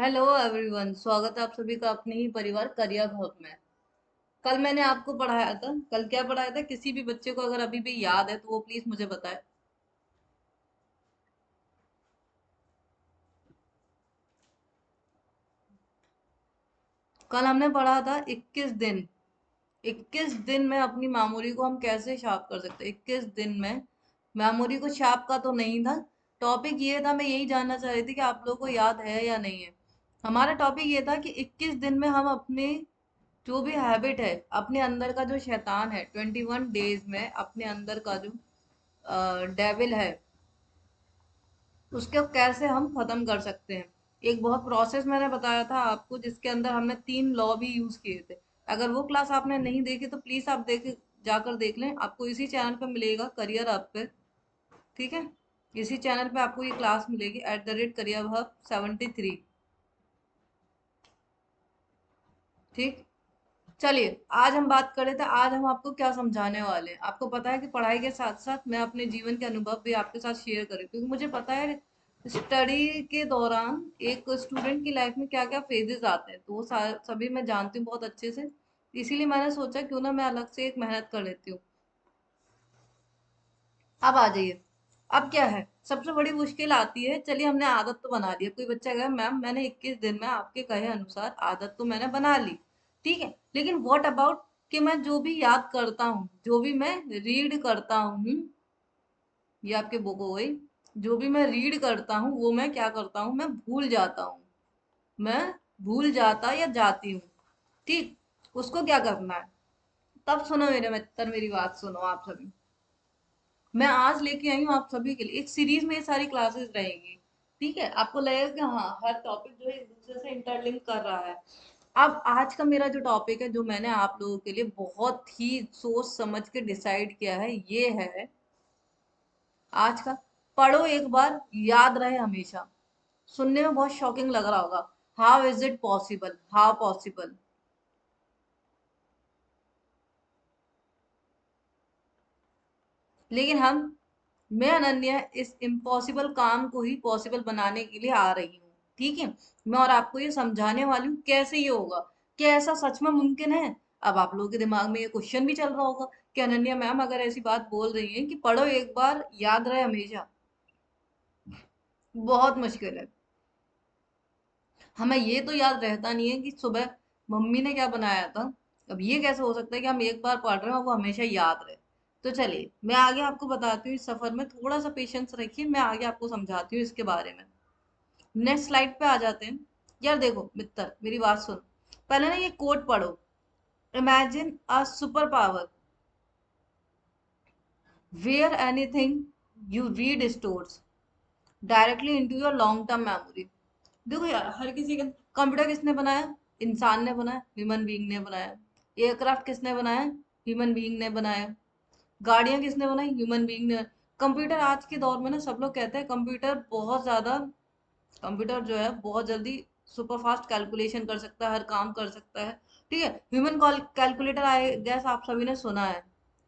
Hello everyone, स्वागत है आप सभी का अपने ही परिवार करियर हब में। कल मैंने आपको पढ़ाया था। कल क्या पढ़ाया था? किसी भी बच्चे को अगर अभी भी याद है तो वो प्लीज मुझे बताए। कल हमने पढ़ा था 21 दिन। 21 दिन में अपनी मेमोरी को हम कैसे शार्प कर सकते हैं। 21 दिन में मेमोरी को शार्प का तो नहीं था। टॉपिक ये था, मैं यही जानना चाह रही थी कि आप लोगों को याद है या नहीं है। हमारा टॉपिक ये था कि 21 दिन में हम अपने जो भी हैबिट है, अपने अंदर का जो शैतान है, 21 डेज में अपने अंदर का जो डेविल है, उसको कैसे हम खत्म कर सकते हैं। एक बहुत प्रोसेस मैंने बताया था आपको, जिसके अंदर हमने 3 लॉ भी यूज किए थे। अगर वो क्लास आपने नहीं देखी तो प्लीज आप देख जाकर देख लें। आपको इसी चैनल पे मिलेगा, करियर हब पे। ठीक है, इसी चैनल पे आपको ये क्लास मिलेगी @करियर हब 73। ठीक, चलिए आज हम बात कर रहे थे। आज हम आपको क्या समझाने वाले हैं। आपको पता है कि पढ़ाई के साथ साथ मैं अपने जीवन के अनुभव भी आपके साथ शेयर करूँ, क्योंकि मुझे पता है स्टडी के दौरान एक स्टूडेंट की लाइफ में क्या क्या फेजेस आते हैं, तो वो सभी मैं जानती हूँ बहुत अच्छे से। इसीलिए मैंने सोचा क्यों ना मैं अलग से एक मेहनत कर लेती हूँ। अब आ जाइए। अब क्या है, सबसे बड़ी मुश्किल आती है। चलिए, हमने आदत तो बना ली है। कोई बच्चा कहे मैम मैंने 21 दिन में आपके कहे अनुसार आदत तो मैंने बना ली, ठीक है, लेकिन व्हाट अबाउट कि मैं जो भी याद करता हूँ, जो भी मैं रीड करता हूँ, ये आपके बुक हो गई। जो भी मैं रीड करता हूँ वो मैं क्या करता हूँ, मैं भूल जाता हूँ। मैं भूल जाता या जाती हूँ। ठीक, उसको क्या करना है? तब सुनो मेरे मित्र, मेरी बात सुनो आप सभी। मैं आज लेके आई हूँ आप सभी के लिए एक सीरीज में, ये सारी क्लासेस रहेंगी। ठीक है, आपको लगेगा कि हाँ, हर टॉपिक जो है एक दूसरे से इंटरलिंक कर रहा है। अब आज का मेरा जो टॉपिक है, जो मैंने आप लोगों के लिए बहुत ही सोच समझ के डिसाइड किया है, ये है आज का। पढ़ो एक बार, याद रहे हमेशा। सुनने में बहुत शॉकिंग लग रहा होगा। How is it possible, how possible. लेकिन मैं अनन्या इस इम्पॉसिबल काम को ही पॉसिबल बनाने के लिए आ रही हूँ। ठीक है, मैं और आपको ये समझाने वाली हूँ कैसे ये होगा। क्या ऐसा सच में मुमकिन है? अब आप लोगों के दिमाग में ये क्वेश्चन भी चल रहा होगा कि अनन्या मैम अगर ऐसी बात बोल रही है कि पढ़ो एक बार, याद रहे हमेशा, बहुत मुश्किल है। हमें ये तो याद रहता नहीं है कि सुबह मम्मी ने क्या बनाया था। अब ये कैसे हो सकता है कि हम एक बार पढ़ रहे हैं और वो हमेशा याद रहे? तो चलिए मैं आगे आपको बताती हूँ। इस सफर में थोड़ा सा पेशेंस रखिए, मैं आगे आपको समझाती हूँ इसके बारे में। नेक्स्ट स्लाइड पे आ जाते हैं। यार देखो मित्र, मेरी बात सुन। पहले ना ये कोट पढ़ो। Imagine a super power wear anything you read stores directly into your long term memory. देखो यार, हर किसी का कंप्यूटर किसने बनाया? इंसान ने बनाया, ह्यूमन बीइंग ने बनाया। एयरक्राफ्ट किसने बनाया? ह्यूमन बीइंग ने बनाया। गाड़ियां किसने बनाई? ह्यूमन बीइंग ने। कंप्यूटर आज के दौर में ना, सब लोग कहते हैं कंप्यूटर बहुत ज्यादा, कंप्यूटर जो है बहुत जल्दी सुपर फास्ट कैलकुलेशन कर सकता है, हर काम कर सकता है। ठीक है, ह्यूमन कैलकुलेटर आए गैस, आप सभी ने सुना है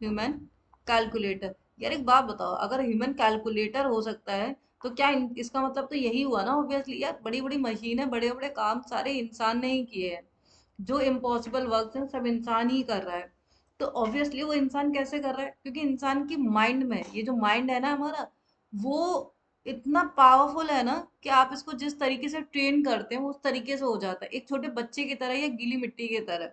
ह्यूमन कैलकुलेटर। यार एक बात बताओ, अगर ह्यूमन कैलकुलेटर हो सकता है तो क्या इसका मतलब तो यही हुआ ना ऑब्वियसली। यार बड़ी बड़ी मशीनें, बड़े बड़े काम सारे इंसान ने ही किए हैं। जो इम्पॉसिबल वर्क है सब इंसान ही कर रहा है। तो ऑब्वियसली वो इंसान कैसे कर रहा है? क्योंकि इंसान की माइंड में, ये जो माइंड है ना हमारा, वो इतना पावरफुल है ना कि आप इसको जिस तरीके से ट्रेन करते हैं वो उस तरीके से हो जाता है, एक छोटे बच्चे की तरह या गीली मिट्टी की तरह।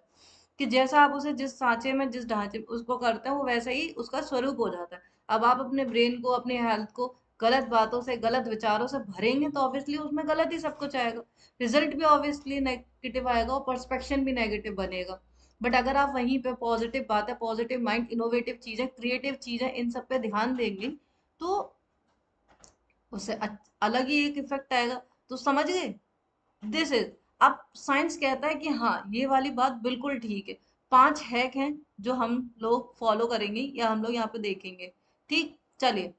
कि जैसा आप उसे जिस सांचे में, जिस ढांचे में उसको करते हैं, वो वैसा ही उसका स्वरूप हो जाता है। अब आप अपने ब्रेन को, अपने हेल्थ को गलत बातों से, गलत विचारों से भरेंगे तो ऑब्वियसली उसमें गलत ही सब कुछ आएगा। रिजल्ट भी ऑब्वियसली नेगेटिव आएगा और परस्पेक्शन भी नेगेटिव बनेगा। बट अगर आप वहीं पे पॉजिटिव बातें, पॉजिटिव माइंड, इनोवेटिव चीजें, क्रिएटिव चीजें, इन सब पे ध्यान देंगे तो उससे अलग ही एक इफेक्ट आएगा। तो समझ गए? दिस इज, अब साइंस कहता है कि हाँ, ये वाली बात बिल्कुल ठीक है। 5 हैक हैं जो हम लोग फॉलो करेंगे या हम लोग यहाँ पे देखेंगे। ठीक, चलिए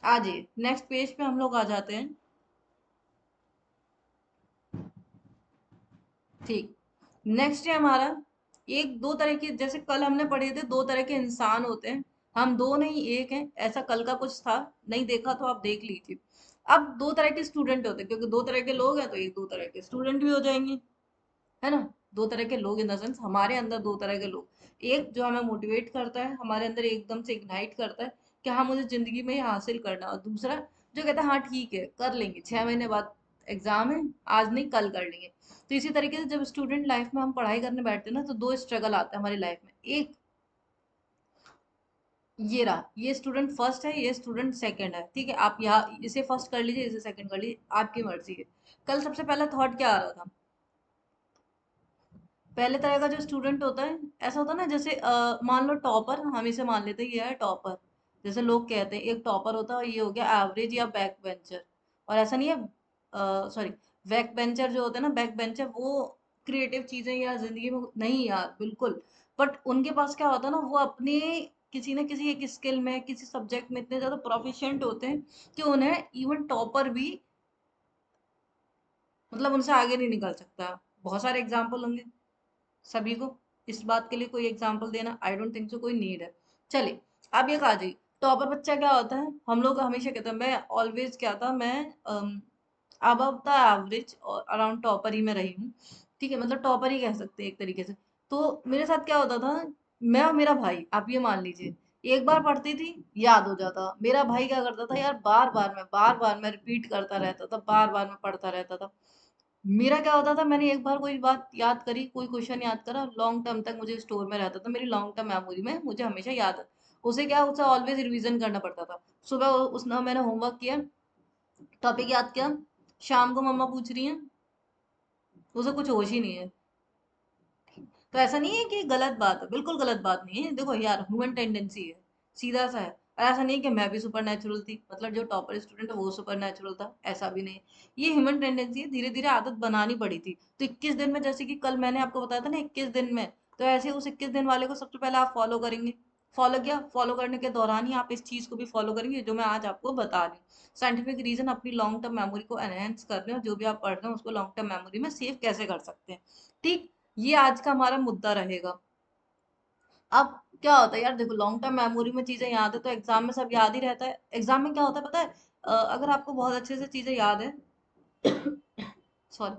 आ जाइए नेक्स्ट पेज पे हम लोग आ जाते हैं। ठीक, नेक्स्ट है हमारा, एक दो तरह के, जैसे कल हमने पढ़े थे, 2 तरह के इंसान होते हैं। हम दो नहीं एक हैं, ऐसा कल का कुछ था, नहीं देखा तो आप देख लीजिए। अब दो तरह के स्टूडेंट होते हैं, क्योंकि दो तरह के लोग हैं तो एक दो तरह के स्टूडेंट भी हो जाएंगे, है ना। दो तरह के लोग इन द सेंस हमारे अंदर दो तरह के लोग, एक जो हमें मोटिवेट करता है, हमारे अंदर एकदम से इग्नाइट करता है कि हाँ मुझे जिंदगी में ये हासिल करना, और दूसरा जो कहता है हाँ ठीक है कर लेंगे, 6 महीने बाद एग्जाम है, आज नहीं कल कर लेंगे। तो इसी तरीके से जब स्टूडेंट लाइफ में हम पढ़ाई करने बैठते हैं ना, तो दो स्ट्रगल आते हैं हमारी लाइफ में। एक ये रहा, ये स्टूडेंट फर्स्ट है, ये स्टूडेंट सेकंड है, ठीक है। आप यहाँ इसे फर्स्ट कर लीजिए, इसे सेकंड कर लीजिए, आपकी मर्जी है। कल सबसे पहला थॉट क्या आ रहा था, पहले तरह का जो स्टूडेंट होता है, ऐसा होता है ना, जैसे मान लो टॉपर, हम इसे मान लेते हैं ये है टॉपर। जैसे लोग कहते हैं एक टॉपर होता है और ये हो गया एवरेज या बैक बेंचर। और ऐसा नहीं है, सॉरी, बैक बेंचर जो होते हैं ना, बैक बेंचर वो क्रिएटिव चीजें या जिंदगी में नहीं यार बिल्कुल। बट उनके पास क्या होता है ना, वो अपने किसी न किसी एक स्किल में, किसी सब्जेक्ट में इतने ज्यादा प्रोफिशिएंट होते हैं कि उन्हें इवन टॉपर भी मतलब उनसे आगे नहीं निकल सकता। बहुत सारे एग्जाम्पल होंगे सभी को, इस बात के लिए कोई एग्जाम्पल देना आई डोंट थिंक सो कोई नीड है। चलिए, अब ये कहा जी, टॉपर बच्चा क्या होता है, हम लोग हमेशा कहते हैं, मैं ऑलवेज क्या था, मैं अबव द एवरेज और अराउंड टॉपर ही में रही हूँ, ठीक है, मतलब टॉपर ही कह सकते हैं एक तरीके से। तो मेरे साथ क्या होता था, मैं और मेरा भाई, आप ये मान लीजिए, एक बार पढ़ती थी, याद हो जाता, मेरा भाई क्या करता था यार, बार बार मैं रिपीट करता रहता था, बार बार मैं पढ़ता रहता था। मेरा क्या होता था, मैंने एक बार कोई बात याद करी, कोई क्वेश्चन याद करा, लॉन्ग टर्म तक मुझे स्टोर में रहता था, मेरी लॉन्ग टर्म मेमोरी में मुझे हमेशा याद है। उसे क्या, उसे ऑलवेज रिवीजन करना पड़ता था। सुबह उसने मैंने होमवर्क किया, टॉपिक याद किया, शाम को मम्मा पूछ रही हैं, उसे कुछ होश ही नहीं है। तो ऐसा नहीं है कि गलत बात है, बिल्कुल गलत बात नहीं है, देखो यार ह्यूमन टेंडेंसी है, सीधा सा है। और ऐसा नहीं है कि मैं भी सुपर नेचुरल थी, मतलब जो टॉपर स्टूडेंट है वो सुपर नेचुरल था, ऐसा भी नहीं। ये ह्यूमन टेंडेंसी है, धीरे धीरे आदत बनानी पड़ी थी। तो 21 दिन में, जैसे कि कल मैंने आपको बताया था ना 21 दिन में, तो ऐसे उस 21 दिन वाले को सबसे पहले आप फॉलो करेंगे। फॉलो किया, फॉलो करने के दौरान ही आप इस चीज को भी फॉलो करेंगे जो मैं आज आपको बता रही हूँ। साइंटिफिक रीजन, अपनी लॉन्ग टर्म मेमोरी को एनहेंस कर रहे हो, जो भी आप पढ़ रहे हो उसको लॉन्ग टर्म मेमोरी में सेव कैसे कर सकते हैं, ठीक। ये आज का हमारा मुद्दा रहेगा। अब क्या होता है यार, देखो लॉन्ग टर्म मेमोरी में चीजें याद है तो एग्जाम में सब याद ही रहता है। एग्जाम में क्या होता है पता है, अगर आपको बहुत अच्छे से चीजें याद है, सॉरी,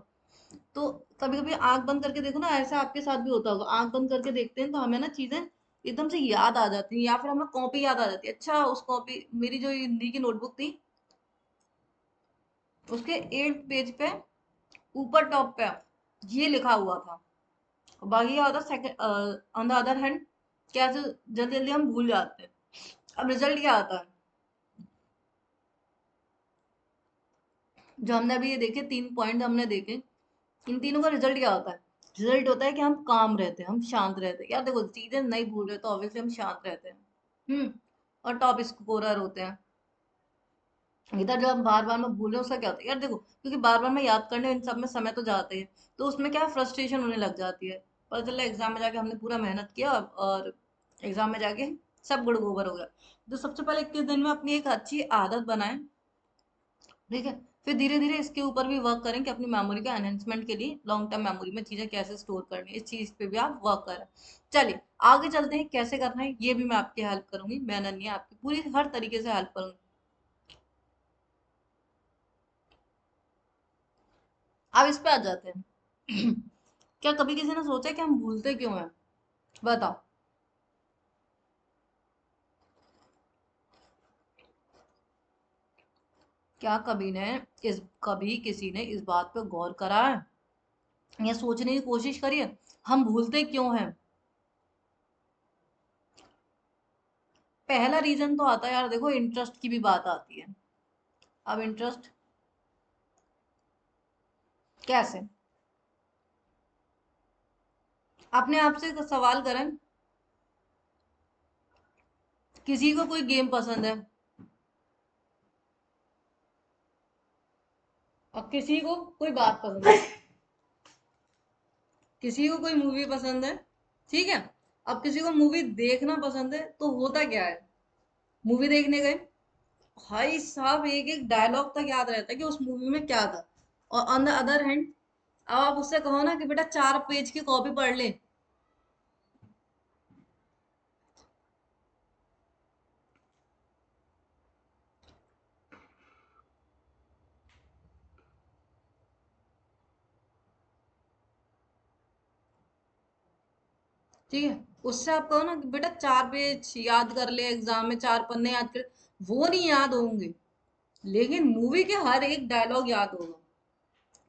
तो कभी कभी आंख बंद करके देखो ना, ऐसा आपके साथ भी होता होगा, आंख बंद करके देखते हैं तो हमें ना चीजें एकदम से याद आ जाती हैं, या फिर हमें कॉपी याद आ जाती है। अच्छा, उस कॉपी, मेरी जो हिंदी की नोटबुक थी, उसके 8th पेज पे ऊपर टॉप पे ये लिखा हुआ था। बाकी क्या होता है, second on the other hand, कैसे जल्दी जल्दी हम भूल जाते हैं। अब रिजल्ट क्या आता है, जो हमने अभी ये देखे 3 पॉइंट हमने देखे, इन तीनों का रिजल्ट क्या होता है, रिजल्ट होता है कि हम काम रहते हैं, हम शांत रहते हैं। यार देखो चीजें नहीं भूल रहे तो ऑब्वियसली हम शांत रहते हैं। हम्म। और टॉप स्कोरर होते हैं। इधर जब हम बार बार में भूल रहे हैं उसका क्या होता है यार, देखो क्योंकि बार बार में याद करने इन सब में समय तो जाता ही है, तो उसमें क्या फ्रस्ट्रेशन होने लग जाती है। पता चला एग्जाम में जाके हमने पूरा मेहनत किया और एग्जाम में जाके सब गुड़ गोबर हो गया। तो सबसे पहले 21 दिन में अपनी एक अच्छी आदत बनाएं, ठीक है। फिर धीरे धीरे इसके ऊपर भी वर्क करें कि अपनी मेमोरी का एनहेंसमेंट के लिए लॉन्ग टर्म मेमोरी में चीजें कैसे स्टोर करनी है, इस चीज पे भी आप वर्क करें। चलिए आगे चलते हैं, कैसे करना है ये भी मैं आपकी हेल्प करूंगी, मैं अनन्या आपकी पूरी हर तरीके से हेल्प करूंगी। अब इस पे आ जाते हैं। क्या कभी किसी ने सोचा कि हम भूलते क्यों हैं, बताओ। क्या कभी किसी ने इस बात पे गौर करा है, या सोचने की कोशिश करी है, हम भूलते क्यों हैं। पहला रीजन तो आता है यार, देखो इंटरेस्ट की भी बात आती है। अब इंटरेस्ट कैसे, अपने आप से एक सवाल करें, किसी को कोई गेम पसंद है और किसी को कोई बात पसंद है, किसी को कोई मूवी पसंद है, ठीक है। अब किसी को मूवी देखना पसंद है, तो होता क्या है, मूवी देखने गए, भाई साहब एक एक डायलॉग तक याद रहता है कि उस मूवी में क्या था। और ऑन द अदर हैंड, अब आप उससे कहो ना कि बेटा 4 पेज की कॉपी पढ़ ले, ठीक है। उससे आप कहो ना कि बेटा 4 पेज याद कर ले, एग्जाम में 4 पन्ने याद कर, वो नहीं याद होंगे, लेकिन मूवी के हर एक डायलॉग याद होगा।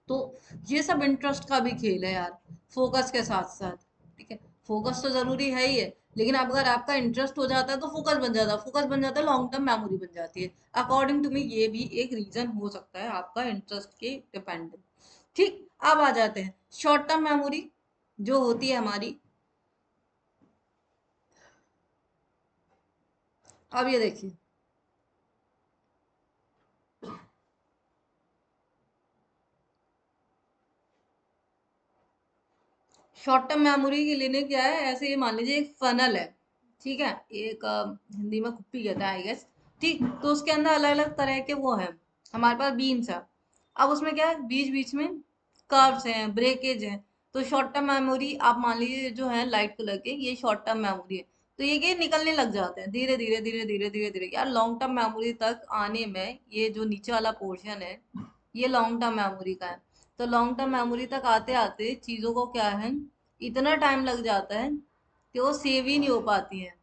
तो ये सब इंटरेस्ट का भी खेल है यार, फोकस के साथ साथ। ठीक है, फोकस तो जरूरी है ही है, लेकिन अब अगर आपका इंटरेस्ट हो जाता है तो फोकस बन जाता है, फोकस बन जाता है, लॉन्ग टर्म मेमोरी बन जाती है। अकॉर्डिंग टू मी ये भी एक रीजन हो सकता है आपका इंटरेस्ट के डिपेंडेंट। ठीक, अब आ जाते हैं शॉर्ट टर्म मेमोरी जो होती है हमारी। अब ये देखिए, शॉर्ट टर्म मेमोरी के लिए क्या है, ऐसे ये मान लीजिए एक फनल है। ठीक है, एक हिंदी में कुप्पी कहता है आई गेस। ठीक, तो उसके अंदर अलग अलग तरह के वो है, हमारे पास बीन्स है। अब उसमें क्या है, बीच बीच में कर्व्स हैं, ब्रेकेज है। तो शॉर्ट टर्म मेमोरी आप मान लीजिए जो है लाइट कलर के, ये शॉर्ट टर्म मेमोरी है। तो ये निकलने लग जाते हैं धीरे धीरे धीरे धीरे धीरे धीरे यार, लॉन्ग टर्म मेमोरी तक आने में ये जो नीचे वाला पोर्शन है, ये लॉन्ग टर्म मेमोरी का है। तो लॉन्ग टर्म मेमोरी तक आते आते चीजों को क्या है, इतना टाइम लग जाता है कि वो सेव ही नहीं हो पाती हैं।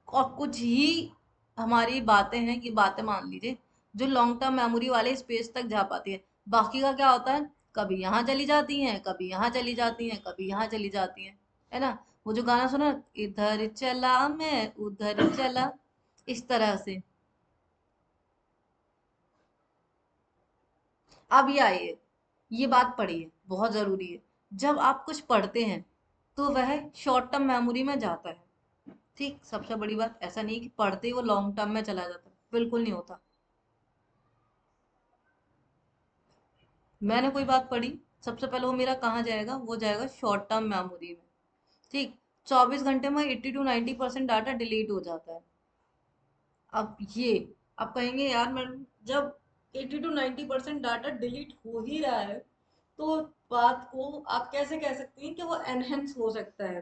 और कुछ ही हमारी बातें हैं, ये बातें मान लीजिए जो लॉन्ग टर्म मेमोरी वाले स्पेस तक जा पाती है। बाकी का क्या होता है, कभी यहाँ चली जाती हैं, कभी यहाँ चली जाती हैं, कभी यहाँ चली जाती हैं, है ना। वो जो गाना सुना, इधर चला मैं उधर चला, इस तरह से। अब ये आइए, ये बात पढ़िए, बहुत जरूरी है। जब आप कुछ पढ़ते हैं तो वह शॉर्ट टर्म मेमोरी में जाता है। ठीक, सबसे बड़ी बात, ऐसा नहीं कि पढ़ते ही वो लॉन्ग टर्म में चला जाता है, बिल्कुल नहीं होता। मैंने कोई बात पढ़ी, सबसे पहले वो मेरा कहाँ जाएगा, वो जाएगा शॉर्ट टर्म मेमोरी में। ठीक, 24 घंटे में 80 to 90% डाटा डिलीट हो जाता है। अब ये आप कहेंगे यार मैडम, जब 80 to 90% डाटा डिलीट हो ही रहा है, तो बात को आप कैसे कह सकती हैं कि वो एनहेंस हो सकता है।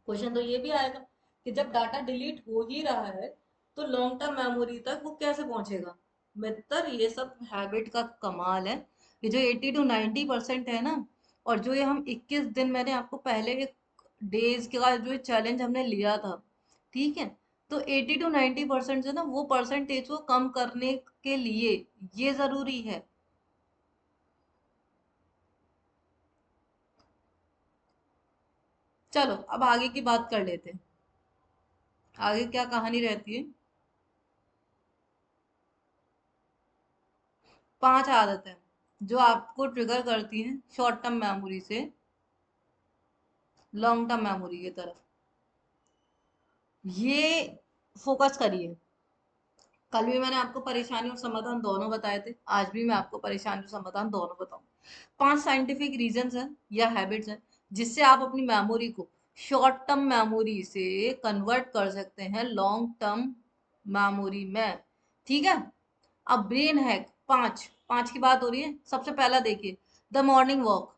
क्वेश्चन तो ये भी आएगा कि जब डाटा डिलीट हो ही रहा है तो लॉन्ग टर्म मेमोरी तक वो कैसे पहुंचेगा। मित्र, ये सब हैबिट का कमाल है। ये जो 80 to 90% है ना, और जो ये हम 21 दिन, मैंने आपको पहले एक डेज का जो चैलेंज हमने लिया था, ठीक है, तो 80 to 90% से ना वो परसेंटेज को कम करने के लिए ये जरूरी है। चलो अब आगे की बात कर लेते हैं, आगे क्या कहानी रहती है। 5 आदतें जो आपको ट्रिगर करती हैं शॉर्ट टर्म मेमोरी से लॉन्ग टर्म मेमोरी की तरफ। ये फोकस करिए। कल भी मैंने आपको परेशानी और समाधान दोनों बताए थे, आज भी मैं आपको परेशानी और समाधान दोनों बताऊं। 5 साइंटिफिक रीजंस हैं या हैबिट्स हैं जिससे आप अपनी मेमोरी को शॉर्ट टर्म मेमोरी से कन्वर्ट कर सकते हैं लॉन्ग टर्म मेमोरी में। ठीक है, अब ब्रेन हैक, पांच पांच की बात हो रही है। सबसे पहला देखिए, द मॉर्निंग वॉक।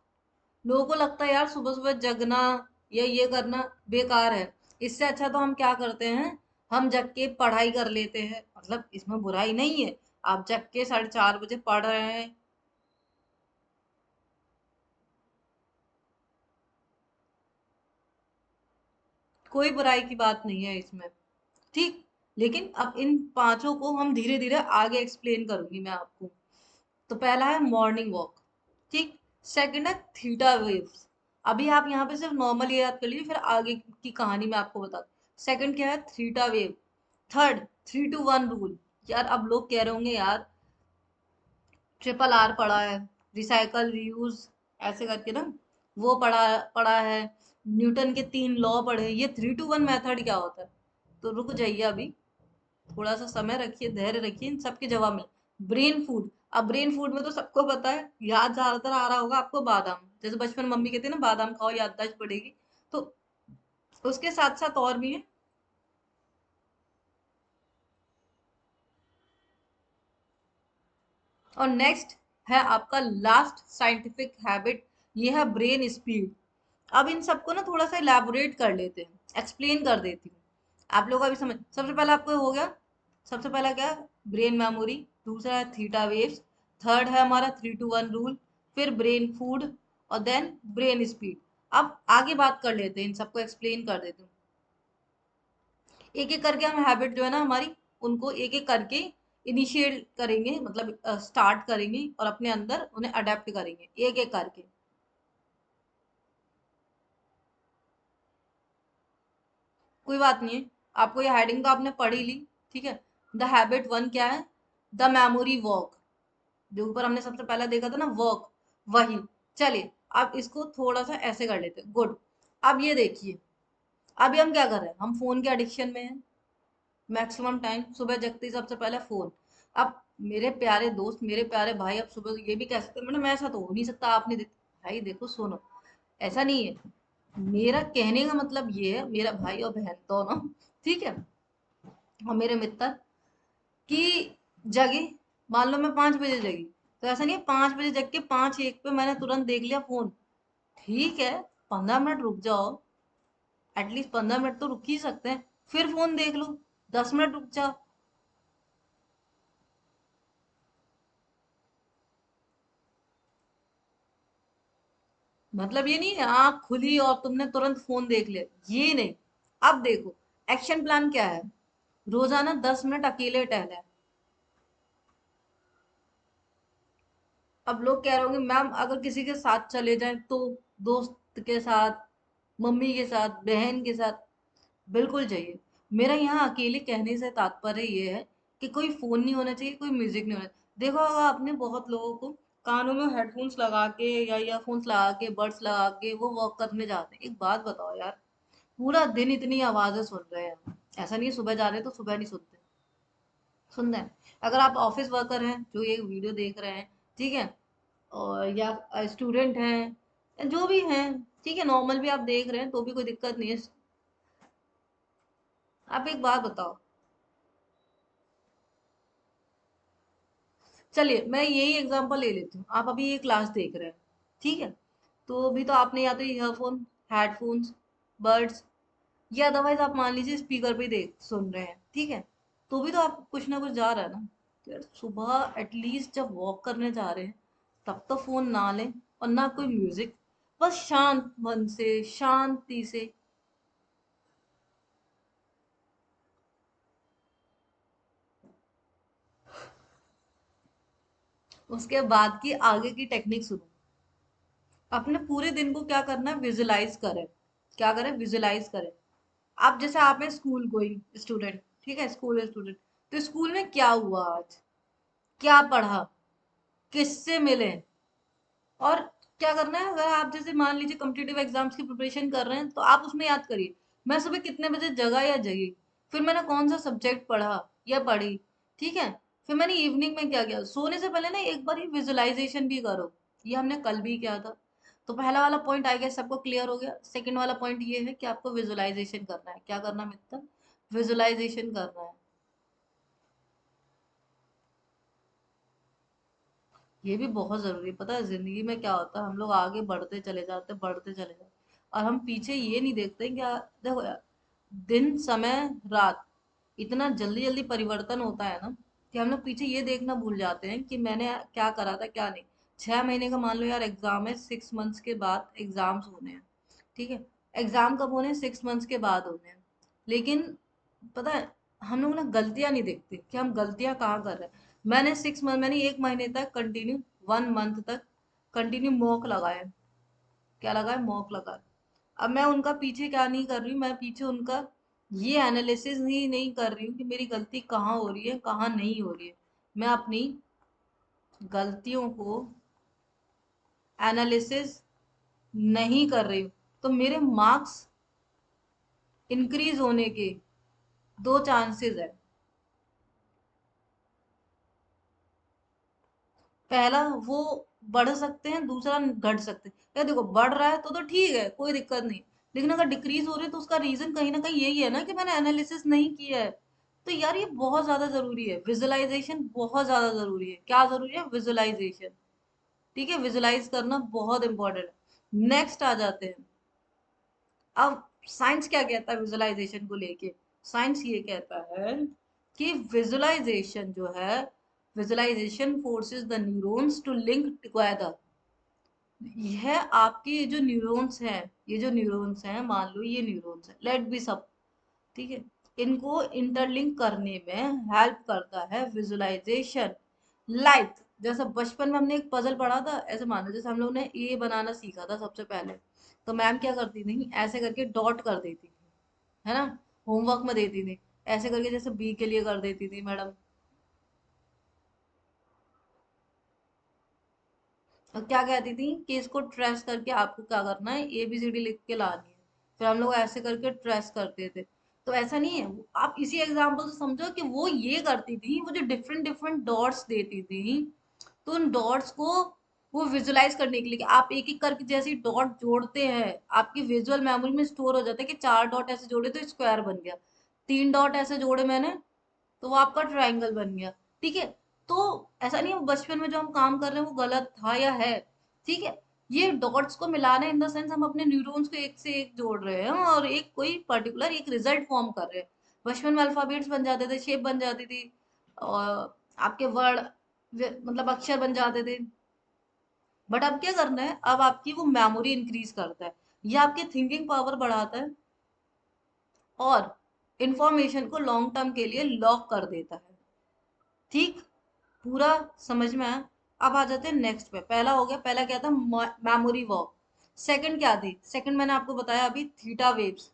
लोगों को लगता है यार सुबह सुबह जगना या ये करना बेकार है, इससे अच्छा तो हम क्या करते हैं, हम जग के पढ़ाई कर लेते हैं। मतलब इसमें बुराई नहीं है, आप जग के 4:30 बजे पढ़ रहे हैं, कोई बुराई की बात नहीं है इसमें। ठीक, लेकिन अब इन पांचों को हम धीरे धीरे आगे एक्सप्लेन करूंगी मैं आपको। तो पहला है मॉर्निंग वॉक। ठीक, सेकंड है थीटा वेव्स। अभी आप यहाँ पे सिर्फ नॉर्मल याद कर लीजिए, फिर आगे की कहानी मैं आपको बता दूं। सेकंड क्या है, theta wave. Third, 3 to 1 rule. यार अब लोग कह रहे होंगे यार RRR पढ़ा है, रिसाइकल रीयूज ऐसे करके ना, वो पढ़ा पढ़ा है, न्यूटन के 3 लॉ पढ़े, ये 3 to 1 मेथड क्या होता है। तो रुक जाइए अभी, थोड़ा सा समय रखिए, धैर्य रखिए, इन सबके जवाब में। ब्रेन फूड, अब ब्रेन फूड में तो सबको पता है, याद ज्यादातर आ रहा होगा आपको, बादाम। जैसे बचपन मम्मी कहती है ना, बादाम खाओ याददाश्त बढ़ेगी। तो उसके साथ साथ और भी है। और नेक्स्ट है आपका लास्ट साइंटिफिक हैबिट, ये है ब्रेन स्पीड। अब इन सबको ना थोड़ा सा इलेबोरेट कर लेते हैं, एक्सप्लेन कर देती हूँ, आप लोग अभी समझ। सबसे पहले आपको हो गया, सबसे पहला क्या, ब्रेन मेमोरी। दूसरा है थीटा वेव्स। थर्ड है हमारा 3 to 1 रूल। फिर ब्रेन फूड, और देन ब्रेन स्पीड। अब आगे बात कर लेते हैं, इन सबको एक्सप्लेन कर देते हैं। एक एक करके हम हैबिट जो है ना हमारी, उनको एक एक करके इनिशिएट करेंगे, मतलब स्टार्ट करेंगे और अपने अंदर उन्हें अडेप्ट करेंगे एक एक करके। कोई बात नहीं है, आपको ये हेडिंग तो आपने पढ़ ही ली, ठीक है। द हैबिट वन क्या है? The memory walk. जो ऊपर हमने सबसे पहले देखा था ना, वॉक, वही। चलिए, अब इसको थोड़ा सा ऐसे कर लेते हैं। गुड। अब ये देखिए, अभी हम क्या कर रहे हैं, हम फोन के एडिक्शन में हैं। मैक्सिमम टाइम सुबह जगते ही सबसे पहले फोन। अब मेरे प्यारे दोस्त, मेरे प्यारे भाई, अब सुबह ये भी कह सकते हैं मैडम ऐसा तो हो नहीं सकता, आपने भाई देखो सुनो, ऐसा नहीं है। मेरा कहने का मतलब ये है, मेरा भाई और बहन दोनों, ठीक है, और मेरे मित्र, कि जगे, मान लो मैं 5 बजे जगी, तो ऐसा नहीं है 5 बजे जग के 5:01 पे मैंने तुरंत देख लिया फोन। ठीक है, 15 मिनट रुक जाओ, एटलीस्ट 15 मिनट तो रुक ही सकते हैं। फिर फोन देख लो, 10 मिनट रुक जाओ। मतलब ये नहीं है आंख खुली और तुमने तुरंत फोन देख लिया, ये नहीं। अब देखो, एक्शन प्लान क्या है? रोजाना 10 मिनट अकेले टहले। अब लोग कह रहे होंगे मैम अगर किसी के साथ चले जाएं तो, दोस्त के साथ, मम्मी के साथ, बहन के साथ, बिल्कुल चाहिए। मेरा यहाँ अकेले कहने से तात्पर्य ये है कि कोई फोन नहीं होना चाहिए, कोई म्यूजिक नहीं होना चाहिए। देखो अगर आपने बहुत लोगों को कानों में हेडफोन्स लगा के या ईयरफोन्स लगा के, बड्स लगा के वो वॉक करने जाते हैं, एक बात बताओ यार, पूरा दिन इतनी आवाजें सुन रहे हैं। ऐसा नहीं है सुबह जा रहे हैं तो सुबह नहीं सुनते, सुन रहे हैं। अगर आप ऑफिस वर्कर हैं जो ये वीडियो देख रहे हैं, ठीक है, और या स्टूडेंट हैं, या जो भी हैं, ठीक है, नॉर्मल भी आप देख रहे हैं तो भी कोई दिक्कत नहीं है। आप एक बात बताओ, चलिए मैं यही एग्जांपल ले लेती हूँ। आप अभी ये क्लास देख रहे हैं, ठीक है, तो अभी तो आपने या तो ईयरफोन, हेडफोन्स, बर्ड्स, या अदरवाइज आप मान लीजिए स्पीकर पे देख सुन रहे हैं, ठीक है, तो भी तो आप कुछ ना कुछ जा रहा है ना। तो यार सुबह एटलीस्ट जब वॉक करने जा रहे हैं तब तो फोन ना लें, और ना कोई म्यूजिक, बस शांत मन से, शांति से। उसके बाद की आगे की टेक्निक सुनो। अपने पूरे दिन को क्या करना है, विजुलाइज करें। क्या करें, विजुलाइज करें। आप जैसे आप हैं स्कूल गोइंग स्टूडेंट, ठीक है, स्कूल स्टूडेंट, तो स्कूल में क्या हुआ आज, क्या पढ़ा, किससे मिले, और क्या करना है। अगर आप जैसे मान लीजिए कॉम्पिटिटिव एग्जाम्स की प्रिपरेशन कर रहे हैं तो आप उसमें याद करिए, मैं सुबह कितने बजे जगा या जगी, फिर मैंने कौन सा सब्जेक्ट पढ़ा या पढ़ी, ठीक है, फिर मैंने इवनिंग में क्या किया। सोने से पहले ना एक बार विजुअलाइजेशन भी करो। ये हमने कल भी किया था। तो पहला वाला पॉइंट आई गेस सबको क्लियर हो गया। सेकंड वाला पॉइंट ये है कि आपको विजुअलाइजेशन करना है। क्या करना है मित्र? विजुअलाइजेशन करना है। ये भी बहुत जरूरी है। पता है जिंदगी में क्या होता है, हम लोग आगे बढ़ते चले जाते, बढ़ते चले जाते, और हम पीछे ये नहीं देखते क्या। देखो यार, दिन, समय, रात, इतना जल्दी जल्दी परिवर्तन होता है ना, कि हम लोग पीछे ये देखना भूल जाते हैं कि मैंने क्या करा था क्या नहीं। 6 महीने का मान लो यार एग्जाम है, 6 मंथ्स के बाद एग्जाम्स होने हैं, ठीक है, एग्जाम कब होने हैं, 6 मंथ्स के बाद होने हैं। लेकिन पता है, हम लोग ना गलतियां नहीं देखते कि हम गलतियां कहाँ कर रहे हैं। मैंने 1 महीने तक कंटिन्यू, 1 मंथ तक कंटिन्यू मॉक लगाए। क्या लगाए? मॉक लगाए। अब मैं उनका पीछे क्या नहीं कर रही हूँ, मैं पीछे उनका ये एनालिसिस ही नहीं कर रही हूँ कि मेरी गलती कहाँ हो रही है, कहाँ नहीं हो रही है। मैं अपनी गलतियों को एनालिसिस नहीं कर रही हूँ, तो मेरे मार्क्स इंक्रीज होने के 2 चांसेस है। पहला, वो बढ़ सकते हैं, दूसरा घट सकते हैं। या देखो बढ़ रहा है तो ठीक है, कोई दिक्कत नहीं। लेकिन अगर डिक्रीज हो रही है तो उसका रीजन कहीं ना कहीं यही है ना कि मैंने एनालिसिस नहीं किया है। तो यार ये बहुत ज्यादा जरूरी है, विजुअलाइजेशन बहुत ज्यादा जरूरी है। क्या जरूरी है? विजुअलाइजेशन। ठीक है, विजुअलाइज करना बहुत इंपॉर्टेंट है। नेक्स्ट आ जाते हैं। अब साइंस क्या कहता है विजुअलाइजेशन को लेके? साइंस ये कहता है कि विजुअलाइजेशन जो है, visualisation forces the neurons to link together. यह आपकी जो न्यूरॉन्स हैं, ये जो न्यूरॉन्स हैं, मान लो ये न्यूरॉन्स है, लेट बी सब, ठीक है, इनको इंटरलिंक करने में हेल्प करता है विजुअलाइजेशन। लाइक जैसे बचपन में हमने एक पजल पढ़ा था, ऐसे मान लो जैसे हम लोग ने ए बनाना सीखा था सबसे पहले, तो मैम क्या करती थी, ऐसे करके डॉट कर देती थी, है ना, होमवर्क में देती थी, ऐसे करके जैसे बी के लिए कर देती थी मैडम। और क्या कहती थी कि इसको ट्रेस करके आपको क्या करना है, ABCD लिख के लानी है, फिर हम लोग ऐसे करके ट्रेस करते थे। तो ऐसा नहीं है, आप इसी एग्जाम्पल से समझो कि वो ये करती थी, वो जो डिफरेंट डिफरेंट डॉट्स देती थी, तो उन डॉट्स को वो विजुलाइज करने के लिए कि आप एक एक करके जैसे डॉट जोड़ते हैं, आपकी विजुअल मेमोरी में स्टोर हो जाता है कि 4 डॉट ऐसे जोड़े तो स्क्वायर बन गया, 3 डॉट ऐसे जोड़े मैंने तो वो आपका ट्रायंगल बन गया। ठीक है, तो ऐसा नहीं है बचपन में जो हम काम कर रहे हैं वो गलत था या है, ठीक है, ये डॉट्स को मिलाना इन द सेंस हम अपने न्यूरॉन्स को एक से एक जोड़ रहे हैं और एक कोई पर्टिकुलर एक रिजल्ट फॉर्म कर रहे हैं। बचपन में अल्फाबेट्स बन जाते थे, शेप बन जाती थी, और आपके वर्ड मतलब अक्षर बन जाते थे। बट अब क्या करना है, अब आपकी वो मेमोरी इंक्रीज करता है, ये आपकी थिंकिंग पावर बढ़ाता है और इंफॉर्मेशन को लॉन्ग टर्म के लिए लॉक कर देता है। ठीक, पूरा समझ में आया। अब आ जाते हैं नेक्स्ट पे, पहला हो गया, पहला क्या था, मेमोरी वॉक। सेकंड क्या थी, सेकंड मैंने आपको बताया अभी, थीटा वेव्स।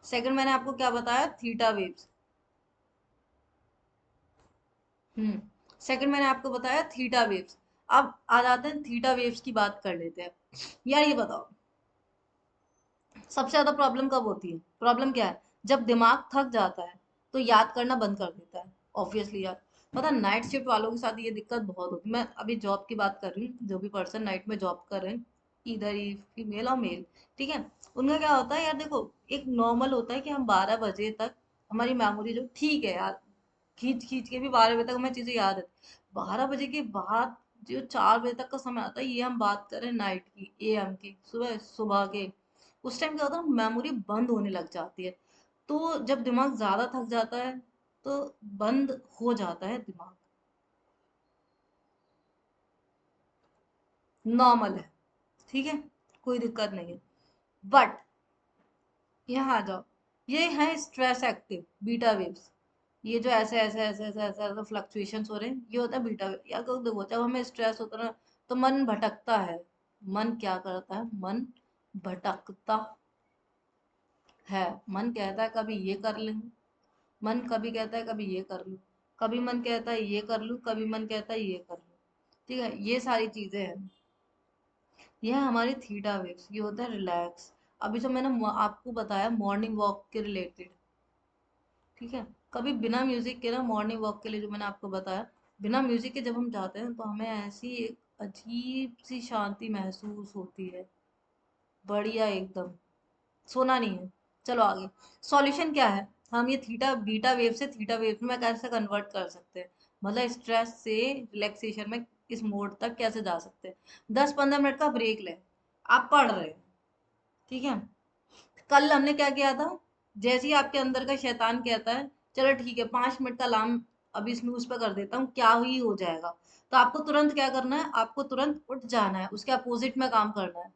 सेकंड मैंने आपको क्या बताया, थीटा वेव्स। हम्म, सेकंड मैंने आपको बताया थीटा वेव्स। अब आ जाते हैं थीटा वेव्स की बात कर लेते हैं। यार ये बताओ, सबसे ज्यादा प्रॉब्लम कब होती है, प्रॉब्लम क्या है, जब दिमाग थक जाता है तो याद करना बंद कर देता है, ऑब्वियसली यार। पता नाइट शिफ्ट वालों के साथ ये दिक्कत बहुत होती है, मैं अभी जॉब की बात कर रही हूँ, जो भी पर्सन नाइट में जॉब कर रहे हैं, इधर ही फीमेल और मेल, ठीक है, उनका क्या होता है यार, देखो एक नॉर्मल होता है कि हम 12 बजे तक हमारी मेमोरी जो ठीक है यार, खींच खींच के भी 12 बजे तक हमें चीजें याद है, 12 बजे के बाद जो 4 बजे तक का समय आता है, ये हम बात करें नाइट की, AM की, सुबह सुबह के, उस टाइम क्या होता है, मेमोरी बंद होने लग जाती है। तो जब दिमाग ज्यादा थक जाता है तो बंद हो जाता है दिमाग, नॉर्मल है, ठीक है, कोई दिक्कत नहीं है। बट यहाँ आ जाओ, ये है स्ट्रेस एक्टिव बीटा वेव्स, ये जो ऐसे ऐसे ऐसे ऐसे ऐसे ऐसे फ्लक्चुएशंस हो रहे हैं, ये होता है बीटा वेव। या तो देखो जब हमें स्ट्रेस होता है ना, तो मन भटकता है, मन क्या करता है, मन भटकता है, मन कहता है कभी ये कर लें, मन कभी कहता है कभी ये कर लूं, कभी मन कहता है ये कर लूं, कभी मन कहता है ये कर लूं, ठीक है, ये सारी चीजें हैं, ये है हमारी थीटा वेव्स, ये होता है रिलैक्स। अभी जो मैंने आपको बताया मॉर्निंग वॉक के रिलेटेड, ठीक है, कभी बिना म्यूजिक के ना मॉर्निंग वॉक के लिए जो मैंने आपको बताया, बिना म्यूजिक के जब हम जाते हैं तो हमें ऐसी एक अजीब सी शांति महसूस होती है, बढ़िया एकदम, सोना नहीं है। चलो आगे, सॉल्यूशन क्या है, हम ये थीटा बीटा वेव से थीटा वेव में कैसे कन्वर्ट कर सकते हैं, मतलब स्ट्रेस से रिलैक्सेशन में इस मोड तक कैसे जा सकते हैं। 10-15 मिनट का ब्रेक ले, आप पढ़ रहे हैं, ठीक है, कल हमने क्या किया था, जैसे ही आपके अंदर का शैतान कहता है चलो ठीक है 5 मिनट का अलार्म अभी स्नूज पे कर देता हूँ, क्या ही हो जाएगा, तो आपको तुरंत क्या करना है, आपको तुरंत उठ जाना है, उसके अपोजिट में काम करना है।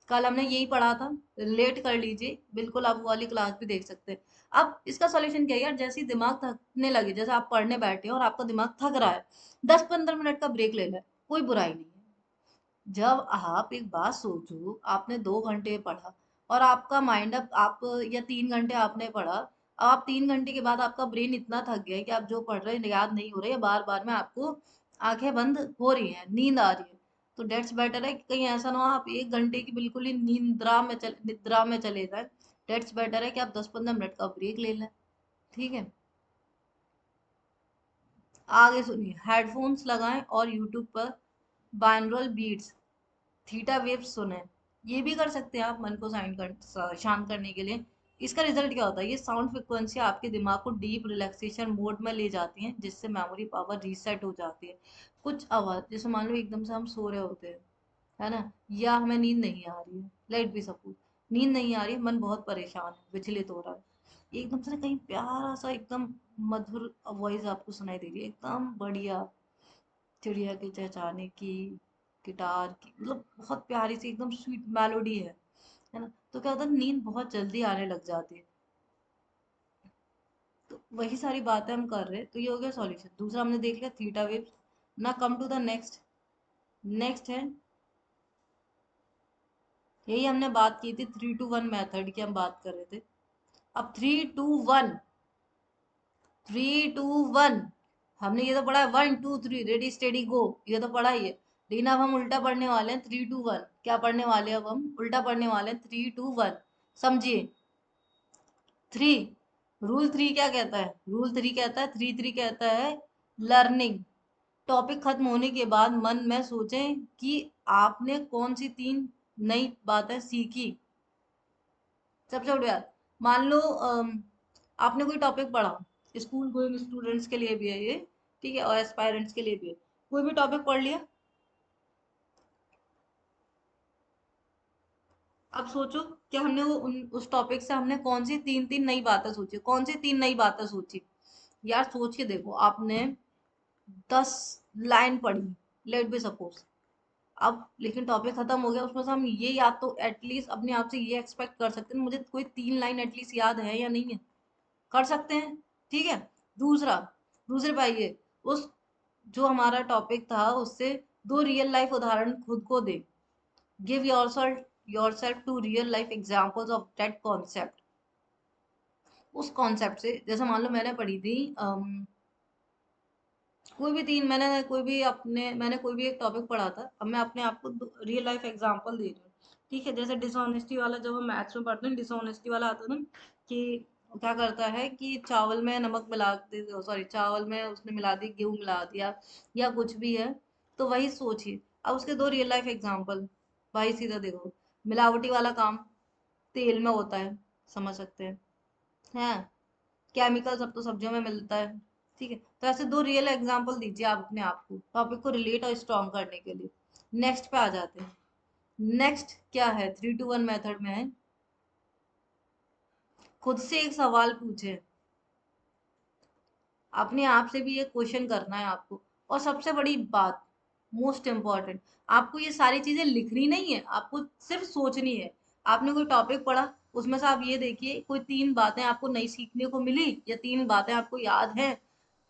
कल हमने यही पढ़ा था, रिलेट कर लीजिए, बिल्कुल आप वो वाली क्लास भी देख सकते हैं। अब इसका सॉल्यूशन क्या है यार, जैसे ही दिमाग थकने लगे, जैसे आप पढ़ने बैठे हो और आपका दिमाग थक रहा है, 10-15 मिनट का ब्रेक ले लें, कोई बुराई नहीं है। जब आप एक बात सोचो, आपने 2 घंटे पढ़ा और आपका माइंड अब आप, या 3 घंटे आपने पढ़ा, अब आप 3 घंटे के बाद आपका ब्रेन इतना थक गया है कि आप जो पढ़ रहे हैं याद नहीं हो रहा है, बार बार में आपको आंखें बंद हो रही हैं, नींद आ रही है, तो डेट्स बेटर है कि कहीं ऐसा ना हो आप 1 घंटे की बिल्कुल ही निद्रा में चले जाए। डेट्स बेटर है कि आप 10-15 मिनट का ब्रेक ले लें, ठीक है। आगे सुनिए, हेडफोन्स लगाएं और यूट्यूब पर बाइनरल बीट्स, थीटा वेव्स सुने, ये भी कर सकते हैं आप मन को शांत करने के लिए। इसका रिजल्ट क्या होता है, ये साउंड फ्रिक्वेंसी आपके दिमाग को डीप रिलैक्सेशन मोड में ले जाती हैं, जिससे मेमोरी पावर रीसेट हो जाती है। कुछ आवाज जैसे मान लो एकदम से हम सो रहे होते हैं, है ना, या हमें नींद नहीं आ रही है, लेट बी सपोज नींद नहीं आ रही है, मन बहुत परेशान है, विचलित हो रहा है, एकदम से ना कहीं प्यारा सा एकदम मधुर वॉइस आपको सुनाई दे रही है, एकदम बढ़िया, चिड़िया की चहचहाने की, गिटार की, मतलब बहुत प्यारी सी एकदम स्वीट मेलोडी है ना। तो क्या होता है, नींद बहुत जल्दी आने लग जाती है। तो वही सारी बातें हम कर रहे हैं, तो ये हो गया सॉल्यूशन। दूसरा हमने देख लिया थीटा वेव्स। ना come to the next. Next है, यही हमने बात की थी 3 to 1 मेथड की, हम बात कर रहे थे। अब 3 to 1, 3 to 1, हमने ये तो पढ़ा है 1 2 3 रेडी स्टेडी गो, ये तो पढ़ा ही है। लेकिन अब हम उल्टा पढ़ने वाले हैं 3 to 1। क्या पढ़ने वाले हैं अब हम? उल्टा पढ़ने वाले हैं 3 to 1। समझिए। 3, रूल 3 क्या कहता है? रूल 3 कहता है, 3 3 कहता है लर्निंग। टॉपिक खत्म होने के बाद मन में सोचें कि आपने कौन सी 3 नई बातें सीखी। सबसे बड़ी बात, मान लो आपने कोई टॉपिक पढ़ा, स्कूल गोइंग स्टूडेंट्स के लिए भी है ये, ठीक है, और एस्पायरेंट्स के लिए भी है। कोई भी टॉपिक पढ़ लिया, अब सोचो कि हमने उस टॉपिक से हमने कौन सी 3 3 नई बातें सोची, कौन सी 3 नई बातें सोची। यार सोच के देखो, आपने 10 लाइन पढ़ी, लेट बी सपोज। अब लेकिन टॉपिक खत्म हो गया, उसमें से हम ये याद तो एटलीस्ट अपने आप से ये एक्सपेक्ट कर सकते हैं मुझे कोई 3 लाइन एटलीस्ट याद है या नहीं है। कर सकते हैं, ठीक है। दूसरा, दूसरे पाइए, उस जो हमारा टॉपिक था उससे 2 रियल लाइफ उदाहरण खुद को दे। Give yourself 2 real life examples of that concept. उस कॉन्सेप्ट से, जैसे मान लो मैंने पढ़ी थी कोई भी 3, मैंने कोई भी एक टॉपिक पढ़ा था। अब मैं अपने आप को रियल लाइफ एग्जांपल दे रही हूँ, ठीक है। जैसे डिसऑनेस्टी वाला, जब हम मैथ्स में पढ़ते हैं डिसऑनेस्टी वाला आता है ना, कि क्या करता है कि चावल में नमक मिला दे, सॉरी चावल में उसने मिला दी, गेहूं मिला दिया, या कुछ भी है। तो वही सोचिए, अब उसके 2 रियल लाइफ एग्जांपल। भाई सीधा देखो, मिलावटी वाला काम तेल में होता है, समझ सकते हैं। केमिकल सब तो सब्जियों में मिलता है, ठीक है। तो ऐसे 2 रियल एग्जांपल दीजिए आप अपने आप को, टॉपिक को रिलेट और स्ट्रॉन्ग करने के लिए। नेक्स्ट पे आ जाते हैं। नेक्स्ट क्या है 3 to 1 मेथड में है, खुद से एक सवाल पूछे। अपने आप से भी ये क्वेश्चन करना है आपको। और सबसे बड़ी बात, मोस्ट इम्पॉर्टेंट, आपको ये सारी चीजें लिखनी नहीं है, आपको सिर्फ सोचनी है। आपने कोई टॉपिक पढ़ा, उसमें से आप ये देखिए कोई 3 बातें आपको नई सीखने को मिली, या 3 बातें आपको याद है।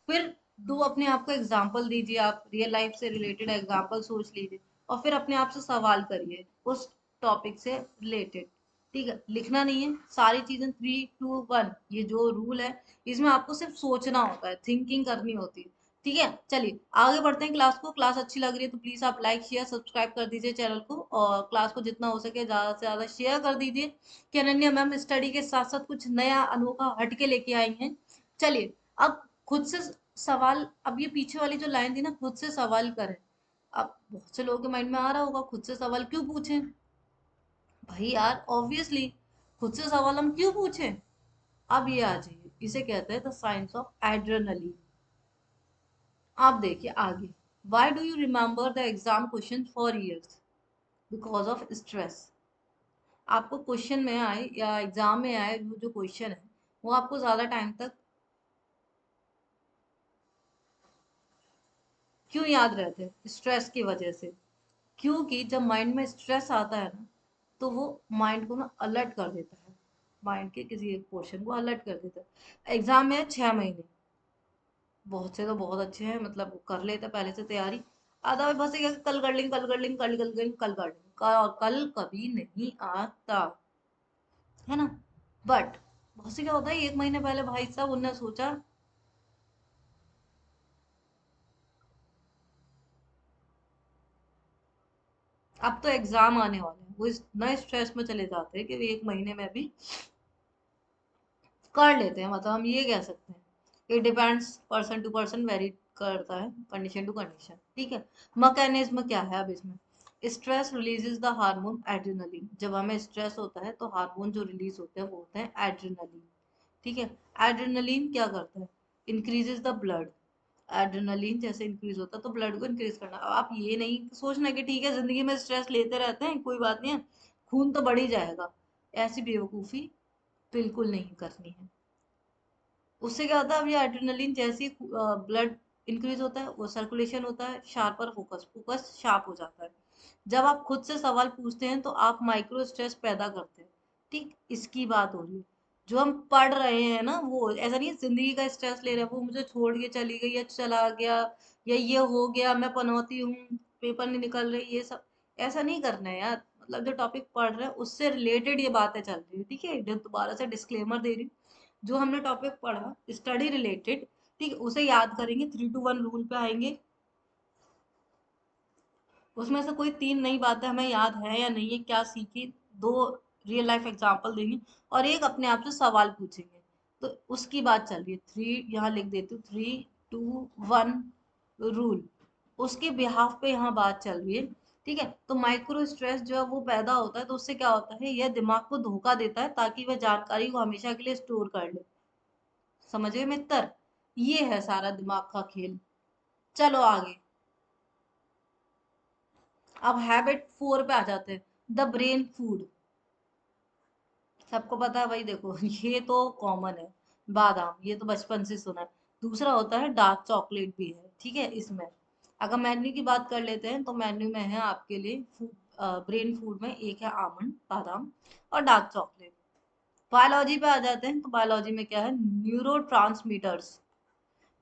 फिर 2 अपने आप को एग्जाम्पल दीजिए, आप रियल लाइफ से रिलेटेड एग्जाम्पल सोच लीजिए, और फिर अपने आप से सवाल करिए उस टॉपिक से रिलेटेड। ठीक है, लिखना नहीं है सारी चीजें। 3 to 1 ये जो रूल है, इसमें आपको सिर्फ सोचना होता है, थिंकिंग करनी होती है। ठीक है, चलिए आगे बढ़ते हैं क्लास को। क्लास अच्छी लग रही है तो प्लीज आप लाइक शेयर सब्सक्राइब कर दीजिए चैनल को, और क्लास को जितना हो सके ज्यादा से ज्यादा शेयर कर दीजिए, कि अनन्या मैम स्टडी के साथ साथ कुछ नया अनोखा हटके लेके आई हैं। चलिए, अब खुद से सवाल, अब ये पीछे वाली जो लाइन थी ना, खुद से सवाल करें। अब बहुत से लोगों के माइंड में आ रहा होगा, खुद से सवाल क्यों पूछें? भाई यार ऑब्वियसली, खुद से सवाल हम क्यों पूछें? अब ये आ जाइए, इसे कहते हैं द साइंस ऑफ एड्रेनलिन। आप देखिए आगे, why do you remember the exam question for years? Because of stress. आपको क्वेश्चन में आए या एग्जाम में आए वो जो क्वेश्चन है, वो आपको ज्यादा टाइम तक क्यों याद रहते हैं? स्ट्रेस की वजह से। क्योंकि जब माइंड में स्ट्रेस आता है ना, तो वो माइंड को ना अलर्ट कर देता है, माइंड के किसी एक पोर्शन को अलर्ट कर देता है। एग्जाम में 6 महीने, बहुत से तो बहुत अच्छे हैं, मतलब वो कर लेते हैं पहले से तैयारी। आधा में बस ये कल कर लेंगे, कल कर लेंगे, कल कर लेंगे, कल कर लेंगे, कल कभी नहीं आता, है ना। बट बहुत से क्या होता है, 1 महीने पहले भाई साहब उनने सोचा, अब तो एग्जाम आने वाले हैं, वो इतना स्ट्रेस में चले जाते हैं कि वो 1 महीने में भी कर लेते हैं। मतलब हम ये कह सकते हैं, it depends person to person, vary करता है, कंडीशन टू कंडीशन, ठीक है। मैकेनिज्म क्या है अब इसमें? Stress releases the hormone adrenaline. जब हमें स्ट्रेस होता है तो हार्मोन जो रिलीज होते हैं वो होते हैं एड्रेनलिन, ठीक है। एड्रेनलिन क्या करता है? Increases the blood. एड्रेनलिन जैसे इंक्रीज होता है तो ब्लड को इंक्रीज करना। अब आप ये नहीं सोचना कि ठीक है जिंदगी में स्ट्रेस लेते रहते हैं कोई बात नहीं है, खून तो बढ़ ही जाएगा। ऐसी बेवकूफी बिल्कुल नहीं करनी है। उससे क्या होता है, अब ये एड्रेनलिन जैसी ब्लड इंक्रीज होता है, वो सर्कुलेशन होता है, शार्पर फोकस, फोकस शार्प हो जाता है। जब आप खुद से सवाल पूछते हैं तो आप माइक्रो स्ट्रेस पैदा करते हैं। ठीक, इसकी बात हो रही है। जो हम पढ़ रहे हैं ना, वो ऐसा नहीं है जिंदगी का स्ट्रेस ले रहे हैं, वो मुझे छोड़ के चली गई या चला गया या ये हो गया, मैं पनौती हूँ, पेपर नहीं निकल रही, ये सब ऐसा नहीं करना है यार। मतलब जो टॉपिक पढ़ रहे हैं उससे रिलेटेड ये बातें चल रही है, ठीक है। दोबारा से डिस्क्लेमर दे रही हूँ, जो हमने टॉपिक पढ़ा स्टडी रिलेटेड, ठीक है, उसे याद करेंगे, 3 to 1 रूल पे आएंगे। उसमें से कोई 3 नई बातें हमें याद है या नहीं है, क्या सीखी, 2 रियल लाइफ एग्जांपल देंगे और एक अपने आप से सवाल पूछेंगे। तो उसकी बात चल रही है, यहाँ लिख देती हूँ, 3, 2, 1 रूल, उसके बिहाफ पे यहाँ बात चल रही है। ठीक है, तो माइक्रो स्ट्रेस जो है वो पैदा होता है, तो उससे क्या होता है, यह दिमाग को धोखा देता है ताकि वह जानकारी को हमेशा के लिए स्टोर कर ले। समझ गए मित्र, ये है सारा दिमाग का खेल। चलो आगे, अब हैबिट 4 पे आ जाते हैं, द ब्रेन फूड। सबको पता है भाई, देखो ये तो कॉमन है, बादाम, ये तो बचपन से सुना है। दूसरा होता है डार्क चॉकलेट भी है, ठीक है। इसमें अगर मेन्यू की बात कर लेते हैं तो मेन्यू में है आपके लिए ब्रेन फूड में एक है आमंड, बादाम और डार्क चॉकलेट। बायोलॉजी पे आ जाते हैं, तो बायोलॉजी में क्या है, न्यूरो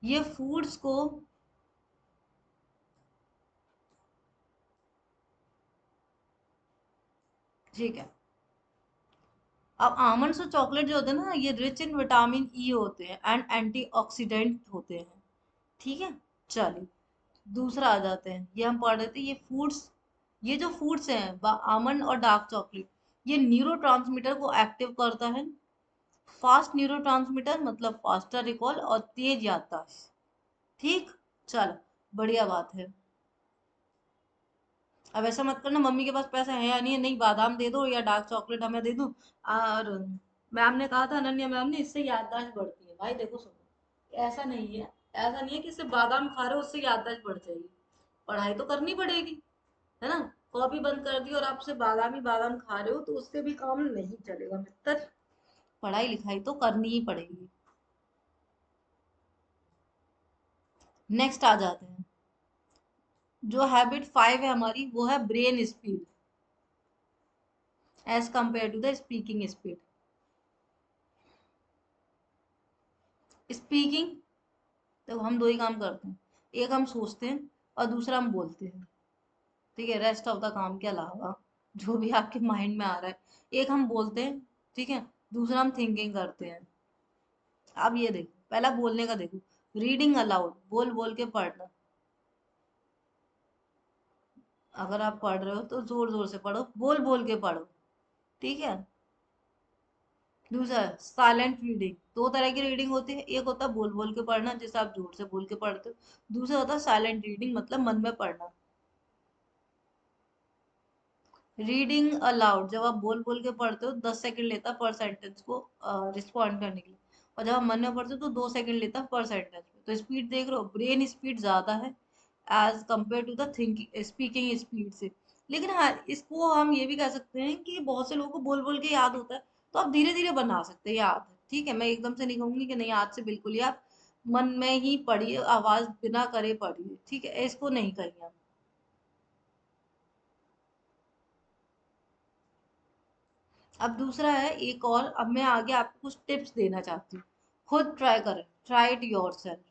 ये फूड्स को, ठीक है। अब आमंड्स और चॉकलेट जो होते हैं ना, ये रिच इन विटामिन ई होते हैं एंड एंटीऑक्सीडेंट होते हैं, ठीक है। चलिए दूसरा आ जाते हैं, ये हम पढ़ रहे थे, ये फूड्स, ये जो फूड्स हैं आमंड और डार्क चॉकलेट, ये न्यूरोट्रांसमीटर को एक्टिव करता है। फास्ट न्यूरोट्रांसमीटर मतलब फास्टर रिकॉल और तेज याददाश्त। ठीक, चलो बढ़िया बात है। अब ऐसा मत करना मम्मी के पास पैसा है या नहीं है, नहीं बादाम दे दो या डार्क चॉकलेट हमें दे दो। और मैम ने कहा था, अनन्या मैम ने, इससे याददाश्त बढ़ती है। भाई देखो सुनो, ऐसा नहीं है, ऐसा नहीं है कि सिर्फ बादाम खा रहे हो उससे याददाश्त बढ़ जाएगी। पढ़ाई तो करनी पड़ेगी, है ना। कॉपी बंद कर दी और आप सिर्फ बादाम ही बादाम खा रहे हो तो उससे भी काम नहीं चलेगा मित्र। पढ़ाई लिखाई तो करनी ही पड़ेगी। नेक्स्ट आ जाते हैं, जो हैबिट 5 है हमारी, वो है brain speed as compare to the speaking speed. Speaking, तो हम दो ही काम करते हैं, एक हम सोचते हैं और दूसरा हम बोलते हैं, ठीक है। रेस्ट ऑफ द काम के अलावा जो भी आपके माइंड में आ रहा है, एक हम बोलते हैं, ठीक है, दूसरा हम थिंकिंग करते हैं। अब ये देखो, पहला बोलने का देखो, रीडिंग अलाउड, बोल बोल के पढ़ना। अगर आप पढ़ रहे हो तो जोर जोर से पढ़ो, बोल बोल के पढ़ो, ठीक है। दूसरा साइलेंट रीडिंग, 2 तरह की रीडिंग होती है, एक होता है बोल बोल के पढ़ना जिसे आप जोर से बोल के पढ़ते हो, दूसरा होता है साइलेंट रीडिंग मतलब मन में पढ़ना। रीडिंग अलाउड जब आप बोल बोल के पढ़ते हो 10 सेकंड लेता है पर सेंटेंस को रिस्पॉन्ड करने के लिए, और जब आप मन में पढ़ते हो तो 2 सेकंड लेता है पर सेंटेंस। तो स्पीड देख रहे हो, ब्रेन स्पीड ज्यादा है as compare to the thinking speaking speed से। लेकिन हाँ, इसको हम ये भी कह सकते हैं कि बहुत से लोगों को बोल बोल के याद होता है, तो आप धीरे धीरे बना सकते हैं याद, ठीक है। मैं एकदम से नहीं कहूंगी कि नहीं आज से बिल्कुल याद, मन में ही पढ़िए, आवाज बिना करे पढ़िए, ठीक है, इसको नहीं करिए। अब दूसरा है एक और, अब मैं आगे आपको कुछ टिप्स देना चाहती हूँ, खुद ट्राई करें, ट्राई इट योरसेल्फ।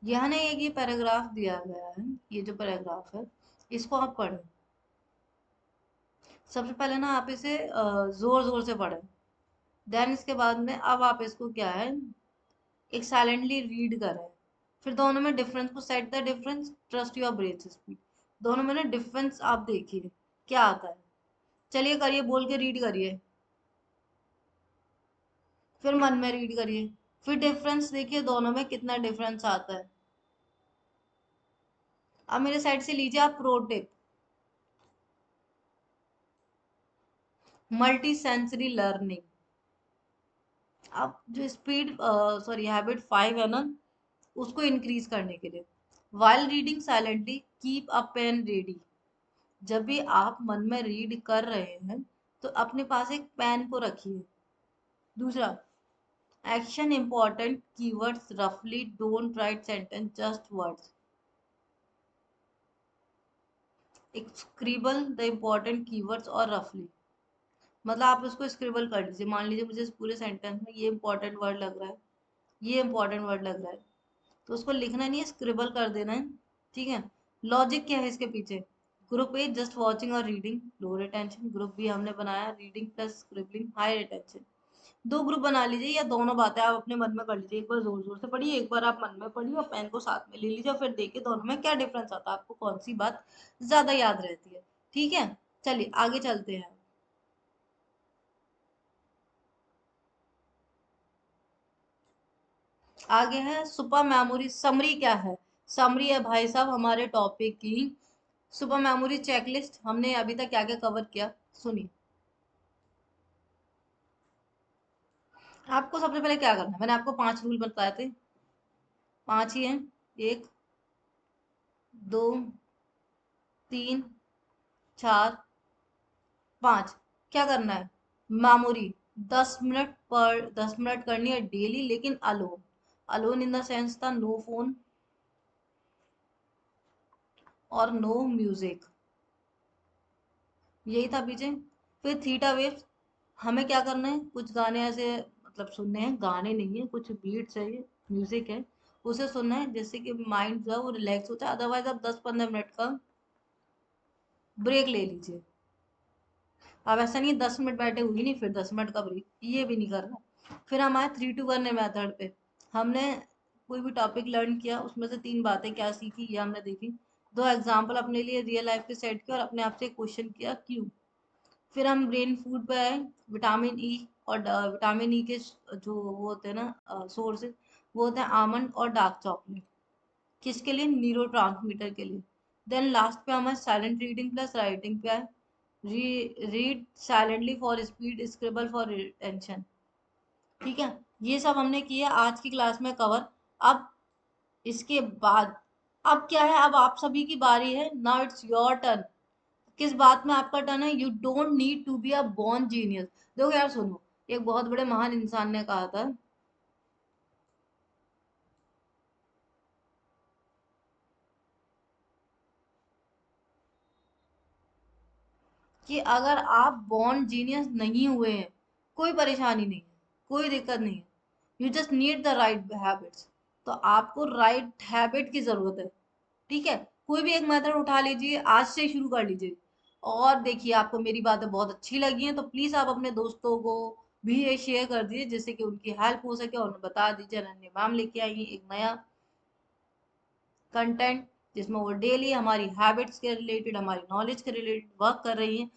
यहाँ ने एक ये पैराग्राफ दिया गया है, ये जो पैराग्राफ है इसको आप पढ़ें। सबसे पहले ना आप इसे जोर जोर से पढ़ें, देन इसके बाद में अब आप इसको क्या है, एक साइलेंटली रीड करें। फिर दोनों में डिफरेंस को, set the difference, trust your brain speed. दोनों में ना डिफरेंस आप देखिए क्या आता है। चलिए करिए, बोल के रीड करिए, फिर मन में रीड करिए, फिर डिफरेंस देखिए दोनों में कितना डिफरेंस आता है। अब मेरे साइड से लीजिए आप pro tip, multi sensory learning. अब जो स्पीड हैबिट 5 है ना, उसको इंक्रीज करने के लिए, while reading silently keep a pen ready. जब भी आप मन में रीड कर रहे हैं तो अपने पास एक पेन को रखिए। दूसरा, एक्शन इंपॉर्टेंट कीवर्ड्स रफली, don't write sentence just words. Scribble the important keywords और रफली, मतलब आप उसको स्क्रिबल कर लीजिए। मान लीजिए मुझे इस पूरे सेंटेंस में ये इंपॉर्टेंट वर्ड लग रहा है, ये इंपॉर्टेंट वर्ड लग रहा है, तो उसको लिखना नहीं है, स्क्रिबल कर देना है। ठीक है। लॉजिक क्या है इसके पीछे? ग्रुप ए जस्ट वॉचिंग और रीडिंग, लो रिटेंशन। ग्रुप बी हमने बनाया reading plus scribbling, high retention. दो ग्रुप बना लीजिए, या दोनों बातें आप अपने मन में कर लीजिए। एक बार जोर जोर से पढ़िए, एक बार आप मन में पढ़िए, और पेन को साथ में ले लीजिए, और फिर देखिए दोनों में क्या डिफरेंस आता है, आपको कौन सी बात ज्यादा याद रहती है। ठीक है। चलिए आगे चलते हैं। आगे है सुपर मेमोरी समरी। क्या है? समरी है भाई साहब हमारे टॉपिक की सुपर मेमोरी चेकलिस्ट। हमने अभी तक क्या क्या कवर किया, सुनिए। आपको सबसे पहले क्या करना है, मैंने आपको 5 रूल बताए थे, 5 ही हैं। 1, 2, 3, 4, 5। क्या करना है? मेमोरी 10 मिनट पर 10 मिनट करनी है डेली, लेकिन alone. Alone in the sense था नो फोन और नो म्यूजिक, यही था पीछे। फिर थीटा वेव्स, हमें क्या करना है, कुछ गाने ऐसे मतलब सुनने हैं, गाने नहीं है, कुछ बीट्स है, ये म्यूजिक है, उसे सुनना है, जिससे कि माइंड जो है वो रिलैक्स होता है। अदरवाइज आप 10-15 मिनट का ब्रेक ले लीजिए। अब ऐसा नहीं 10 मिनट बैठे हुई नहीं फिर 10 मिनट का ब्रेक, ये भी नहीं करना। फिर हम आए 3-2-1 मेथड पे। हमने कोई भी टॉपिक लर्न किया, उसमें से 3 बातें क्या सीखी ये हमने देखी। 2 एग्जाम्पल अपने लिए रियल लाइफ के सेट किया, और अपने आप से क्वेश्चन किया क्यों। फिर हम ब्रेन फूड पे आए, विटामिन ई। और विटामिन ई के जो वो होते हैं ना सोर्सेज, वो होते हैं आमंड और डार्क चॉकलेट। किसके लिए? न्यूरो ट्रांसमीटर के लिए। देन लास्ट पे हमारे साइलेंट रीडिंग प्लस राइटिंग पे आए, read silently for speed, scribble for retention. ठीक है। ये सब हमने किया आज की क्लास में कवर। अब इसके बाद अब क्या है, अब आप सभी की बारी है, नाउ इट्स योर टर्न। किस बात में आपका टर्न है? You don't need to be a born genius. देखो यार सुनो, एक बहुत बड़े महान इंसान ने कहा था कि अगर आप बॉर्न जीनियस नहीं हुए हैं, कोई परेशानी नहीं है, कोई दिक्कत नहीं है, you just need the right habits. तो आपको राइट हैबिट की जरूरत है। ठीक है। कोई भी एक मेथड उठा लीजिए, आज से शुरू कर लीजिए। और देखिए आपको मेरी बातें बहुत अच्छी लगी हैं, तो प्लीज आप अपने दोस्तों को भी ये शेयर कर दीजिए, जिससे कि उनकी हेल्प हो सके, और उन्हें बता दीजिए अनन्य मैम लेके आई हैं एक नया कंटेंट, जिसमें वो डेली हमारी हैबिट्स के रिलेटेड, हमारी नॉलेज के रिलेटेड वर्क कर रही हैं।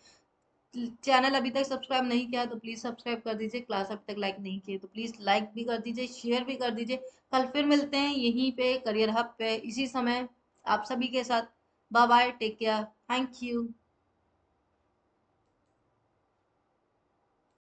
चैनल अभी तक सब्सक्राइब नहीं किया तो प्लीज सब्सक्राइब कर दीजिए। क्लास अभी तक लाइक नहीं किए तो प्लीज लाइक भी कर दीजिए, शेयर भी कर दीजिए। कल फिर मिलते हैं यहीं पे करियर हब पे इसी समय आप सभी के साथ। Bye bye, take care, thank you.